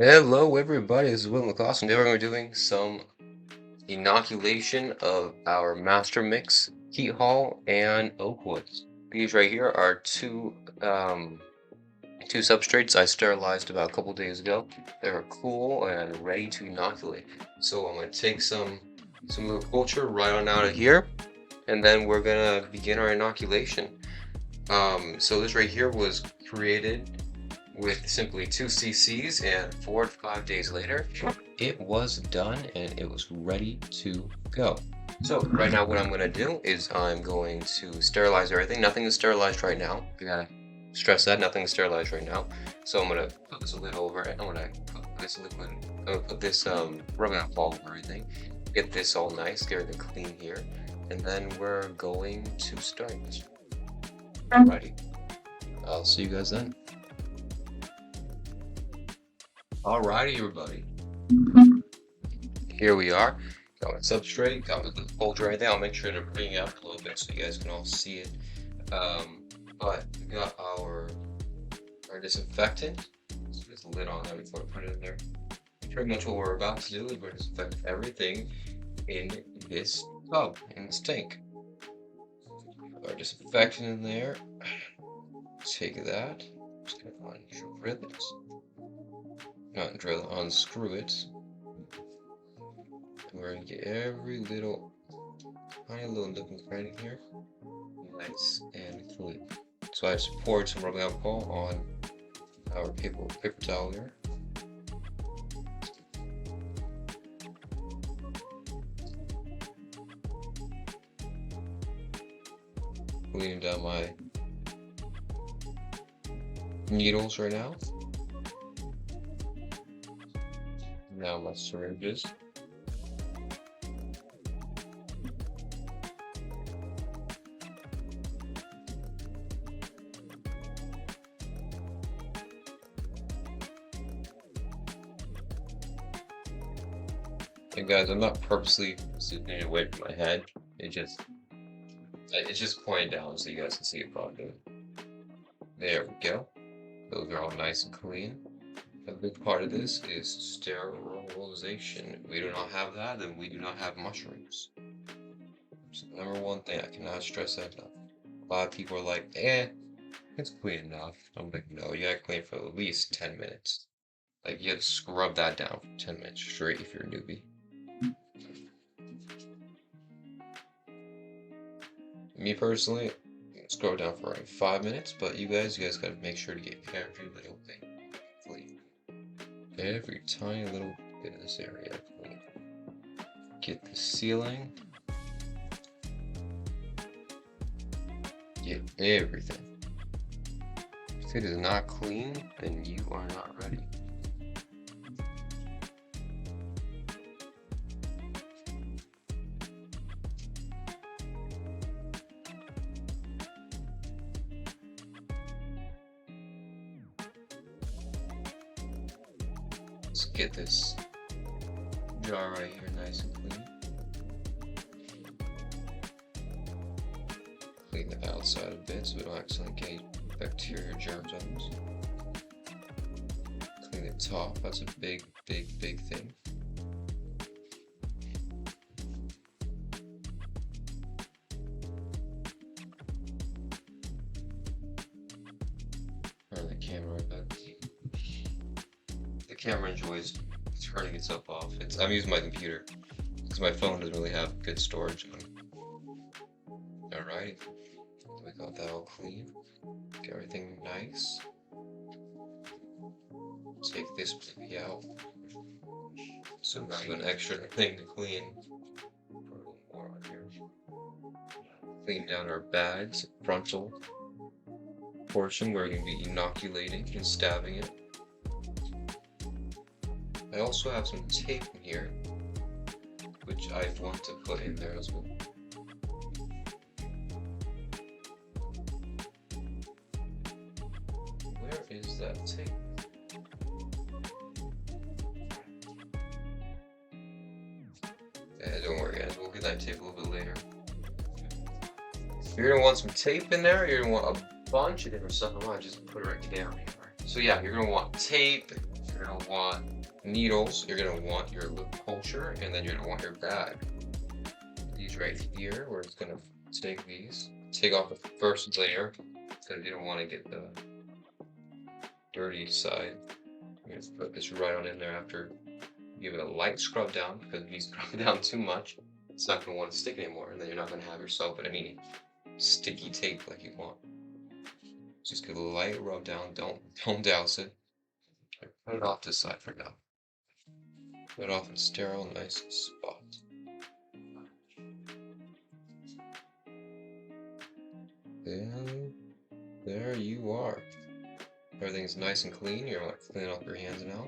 Hello, everybody. This is Will McCloskey. Today we're going to be doing some inoculation of our master mix, heat hall, and oak woods. These right here are two substrates I sterilized about a couple days ago. They're cool and ready to inoculate. So I'm going to take some of the culture right on out of here, and then we're going to begin our inoculation. So this right here was created with simply 2 cc's, and 4 to 5 days later it was done and it was ready to go. So right now what I'm going to do is I'm going to sterilize everything. Nothing is sterilized right now. I gotta stress that nothing is sterilized right now. So I'm going to put this lid over it. I'm going to put this liquid, put this rubbing alcohol over everything, get this all nice, get everything clean here, and then we're going to start this. Alrighty, I'll see you guys then. Alrighty, everybody. Here we are. Got my substrate, got my folder right there. I'll make sure to bring it up a little bit so you guys can all see it. But we got our disinfectant. Let's put the lid on that before I put it in there. Pretty much what we're about to do is we're disinfect everything in this tub, in this tank. Put our disinfectant in there. Take that. Just gonna unscrew it. We're gonna get every little tiny little nook and cranny here nice and clean. So I just poured some rubbing alcohol on our paper towel here. Cleaning down my needles right now. Now my syringes. And guys, I'm not purposely sitting it away from my head. It's just pointing down so you guys can see it properly. There we go. Those are all nice and clean. A big part of this is sterilization. If we do not have that, then we do not have mushrooms. So number one thing, I cannot stress that enough. A lot of people are like, it's clean enough. I'm like, no, you gotta clean for at least 10 minutes. Like, you have to scrub that down for 10 minutes straight if you're a newbie. Me personally, scroll down for around 5 minutes, but you guys gotta make sure to get every little thing clean. Every tiny little bit of this area clean. Get the ceiling. Get everything. If it is not clean, then you are not ready. Let's get this jar right here nice and clean. Clean the outside a bit so we don't accidentally get bacteria or germs on this. Clean the top, that's a big thing. Turn the camera back. The camera enjoys turning itself off. I'm using my computer because my phone doesn't really have good storage on. Alright, we got that all clean. Get everything nice. Take this baby out. So now I got an extra thing to clean. Put a little more on here. Clean down our bags, frontal portion where we're going to be inoculating and stabbing it. I also have some tape in here, which I want to put in there as well. Where is that tape? Don't worry guys, we'll get that tape a little bit later. You're gonna want some tape in there, you're gonna want a bunch of different stuff. I want to just put it right down here. So yeah, you're gonna want tape, you're gonna want needles, you're gonna want your little culture, and then you're gonna want your bag. These right here, we're just gonna take these, take off the first layer, because you don't want to get the dirty side. You're gonna put this right on in there after give it a light scrub down, because if you scrub it down too much, it's not gonna want to stick anymore, and then you're not gonna have yourself any sticky tape like you want. Just give a light rub down, don't douse it. Put it off this side for now. Put it off in sterile, nice spot. Then there you are. Everything's nice and clean. You're gonna clean up your hands now.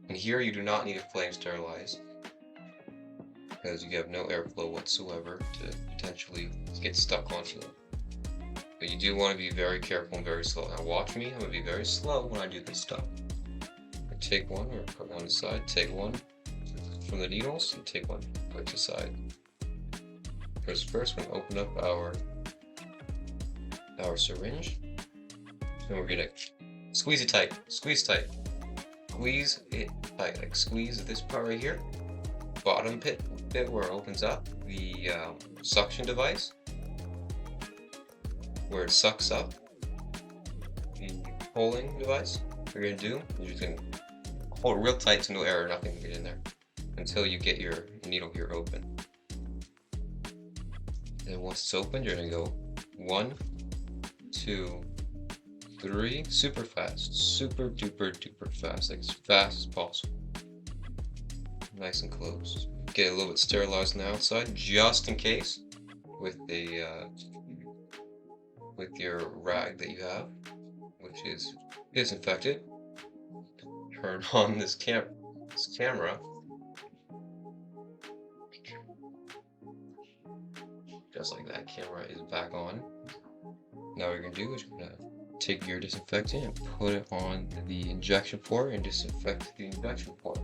And here you do not need to flame sterilize, because you have no airflow whatsoever to potentially get stuck onto them. But you do want to be very careful and very slow. Now watch me, I'm going to be very slow when I do this stuff. I take one, or put one aside, take one from the needles, and take one, put it aside. First, we're going to open up our syringe, and we're going to squeeze it tight, squeeze tight. Squeeze it tight, like squeeze this part right here, bottom bit where it opens up, the suction device, where it sucks up, the pulling device. What you're going to do is you're just going to hold it real tight so no air or nothing can get in there until you get your needle here open. And once it's open, you're going to go 1, 2, 3, super fast, super duper fast, like as fast as possible. Nice and close. Get a little bit sterilized on the outside, just in case, with the with your rag that you have, which is disinfected. Turn on this camera. Just like that, camera is back on. Now what you're gonna do is you're gonna take your disinfectant and put it on the injection port and disinfect the injection port.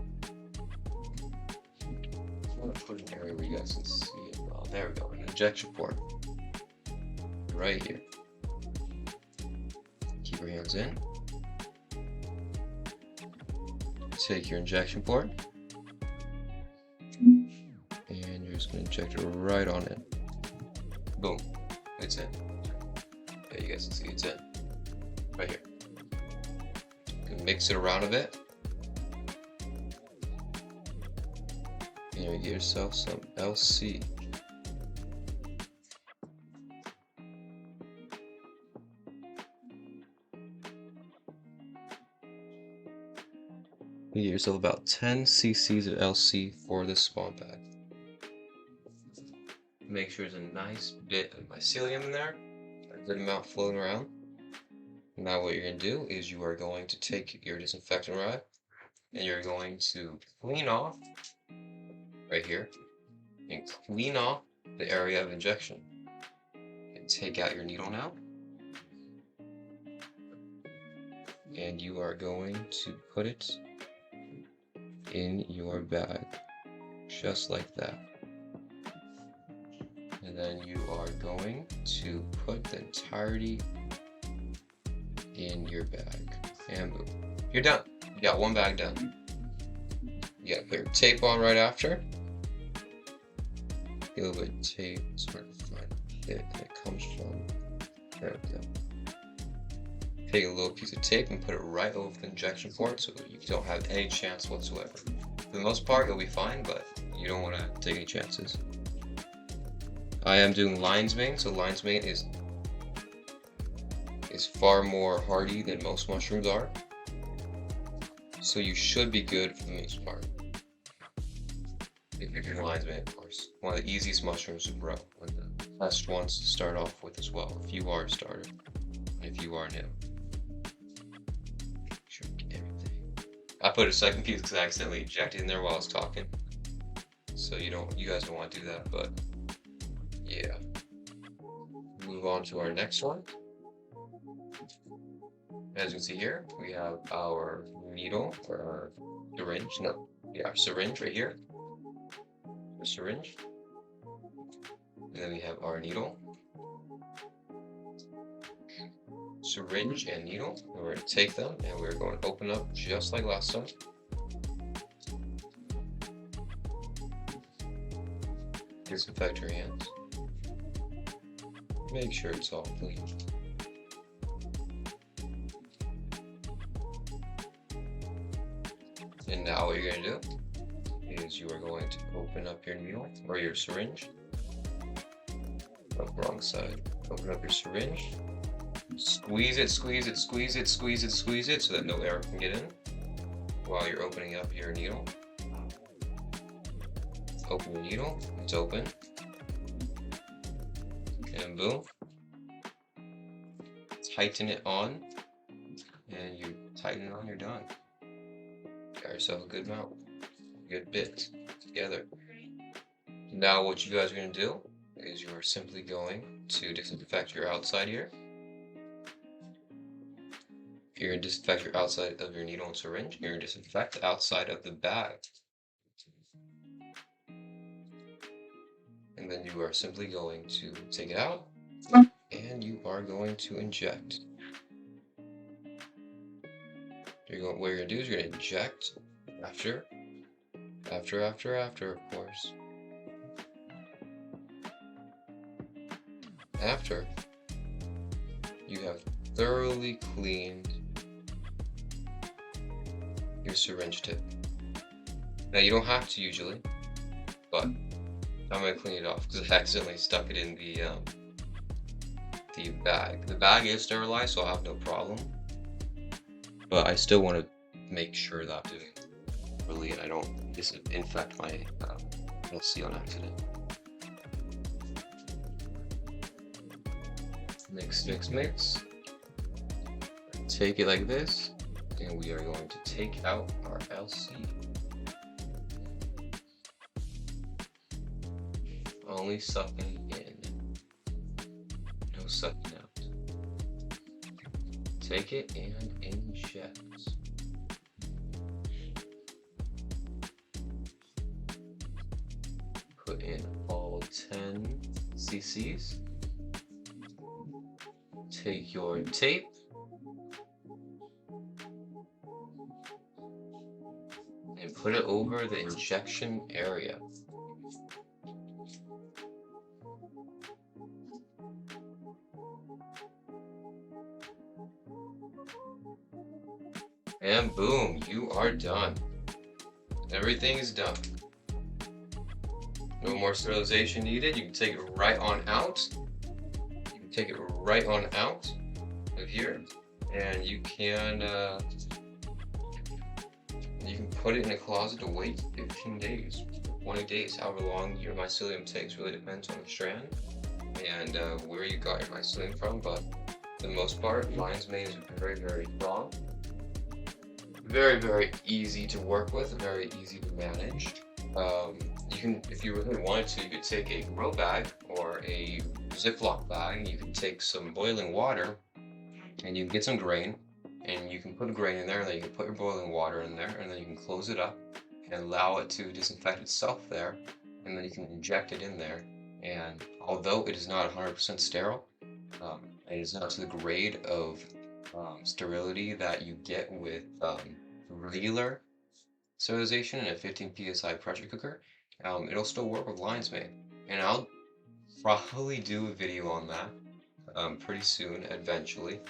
I'm gonna put an area where you guys can see it well. There we go, an injection port. Right here. Keep your hands in. Take your injection port. And you're just gonna inject it right on in. Boom. It's in. Yeah, you guys can see it's in. Right here. You can mix it around a bit. And you get yourself some LC. You get yourself about 10 cc's of LC for this spawn bag. Make sure there's a nice bit of mycelium in there, a good amount floating around. Now what you're going to do is you are going to take your disinfectant rag and you're going to clean off right here and clean off the area of injection. And take out your needle now. And you are going to put it in your bag, just like that. And then you are going to put the entirety in your bag, and boom, you're done. You got one bag done. You gotta put your tape on right after. A little bit of tape, it's hard to find it, and it comes from, there we go. Take a little piece of tape and put it right over the injection port so you don't have any chance whatsoever. For the most part, you'll be fine, but you don't want to take any chances. I am doing lion's mane, so lion's mane is far more hardy than most mushrooms are. So you should be good for the most part. If you're doing lion's mane, of course. One of the easiest mushrooms to grow, one of the best ones to start off with as well, if you are a starter, if you are new. Sure, get everything. I put a second piece because I accidentally ejected in there while I was talking. So you guys don't want to do that, but yeah. Move on to our next one. As you can see here, we have our needle, or our syringe, our syringe right here. The syringe. And then we have our needle. syringe and needle. And we're going to take them and we're going to open up just like last time. Disinfect your hands. Make sure it's all clean. And now what you're going to do is you are going to open up your needle or your syringe. Oh, wrong side. Open up your syringe. Squeeze it, squeeze it, squeeze it, squeeze it, squeeze it so that no air can get in while you're opening up your needle. Open your needle, it's open. And boom. Tighten it on. And you tighten it on, you're done. Got yourself a good mount, a good bit together. Now what you guys are going to do is you are simply going to disinfect your outside here. You're going to disinfect your outside of your needle and syringe. You're going to disinfect the outside of the bag. And then you are simply going to take it out and you are going to inject. What you're going to do is you're going to inject after, of course. After you have thoroughly cleaned your syringe tip. Now you don't have to usually, but I'm going to clean it off because I accidentally stuck it in the bag. The bag is sterilized, so I'll have no problem. But I still want to make sure that I'm doing it properly and I don't disinfect my LC on accident. Mix, mix, mix. Take it like this, and we are going to take out our LC. Only sucking in, no sucking out. Take it and inject. Put in all 10 cc's. Take your tape. And put it over the injection area. And boom, you are done. Everything is done. No more sterilization needed. You can take it right on out. You can take it right on out of here, and you can put it in a closet to wait 15 days, 20 days, however long your mycelium takes. Really depends on the strand and where you got your mycelium from, but for the most part, lion's mane is very, very strong. Very, very easy to work with, very easy to manage. You can, if you really wanted to, you could take a grow bag or a Ziploc bag. You can take some boiling water and you can get some grain and you can put a grain in there, and then you can put your boiling water in there, and then you can close it up and allow it to disinfect itself there, and then you can inject it in there. And although it is not 100% sterile, it is not to the grade of sterility that you get with regular sterilization in a 15 psi pressure cooker, it'll still work with lion's mane. And I'll probably do a video on that pretty soon, eventually.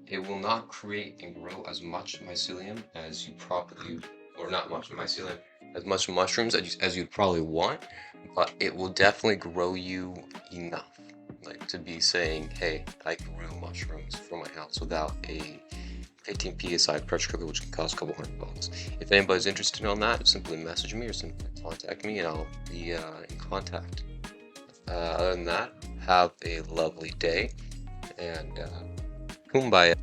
It will not create and grow as much mycelium as you probably, or not much mycelium, as much mushrooms as you'd probably want, but it will definitely grow you enough, like to be saying, hey, I grew mushrooms for my house without a 15 psi pressure cooker, which can cost a couple $100. If anybody's interested in that, simply message me or simply contact me and I'll be in contact. Other than that, have a lovely day and kumbaya.